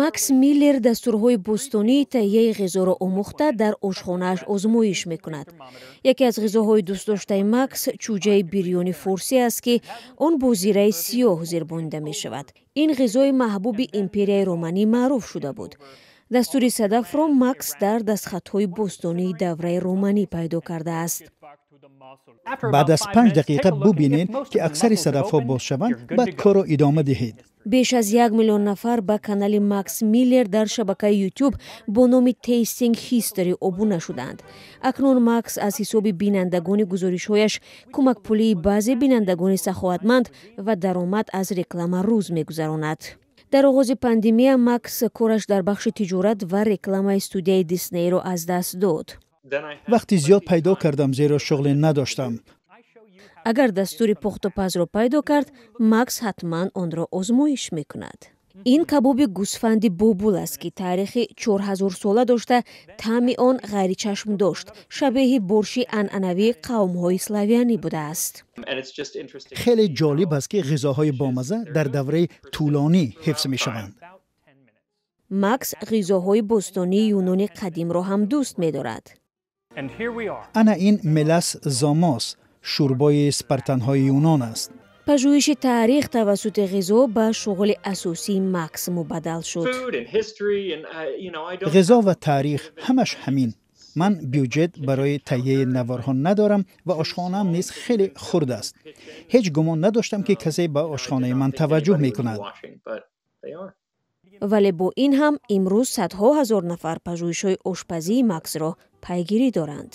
макс миллер дастурҳои бӯстонии таҳияи ғизоро омӯхта дар ошхонааш озмоиш мекунад. яке аз ғизоҳои дӯстдоштаи макс чӯҷаи бирёни форсӣ аст ки он бо зираи сиёҳ зербонида мешавад. ин ғизои маҳбуби империяи романӣ маъруф шуда буд. дастури садафро макс дар дастхатҳои бӯстонии давраи романӣ пайдо кардааст. баъд аз 5 дақиқа бубинед ки аксари садафҳо боз шаванд, баъд корро идома диҳед. беш аз 1 миллион нафар ба канали макс миллер дар шабакаи YouTube бо номи Tasting History обуна шуданд. акнун макс аз ҳисоби бинандагони гузоришҳояш кӯмакпулии баъзе бинандагони саховатманд ва даромад аз реклама рӯз мегузаронад. дар оғози пандемия макс кораш дар бахши тиҷорат ва рекламаи студияи Диснейро аз даст дод. вақти зиёд пайдо кардам, зеро шуғле надоштам. агар дастури пухтупазро пайдо кард, макс ҳатман онро озмоиш мекунад. ин кабоби гӯсфанди бобул аст ки таърихи 4000 сола дошта, таъми он ғайричашм дошт, шабеҳи борши анъанавии қавмҳои славянӣ будааст. хеле ҷолиб аст ки ғизоҳои бомаза дар давраи тӯлонӣ ҳифз мешаванд. макс ғизоҳои бӯстонии юнони қадимро ҳам дӯст медорад. ана ин мелас зомос, шӯрбои спартанҳои юнон аст. пажӯҳиши таърих тавассути ғизо ба шуғли асосии макс мубаддал шуд. ғизо ва таърих ҳамаш ҳамин. ман бюҷет барои таҳияи наворҳо надорам ва ошхонаам низ хеле хурд аст. ҳеҷ гумон надоштам ки касе ба ошхонаи ман таваҷҷӯҳ мекунад. вале бо ин ҳам имрӯз садҳо ҳазор нафар пажӯҳишҳои ошпазии максро пайгирӣ доранд.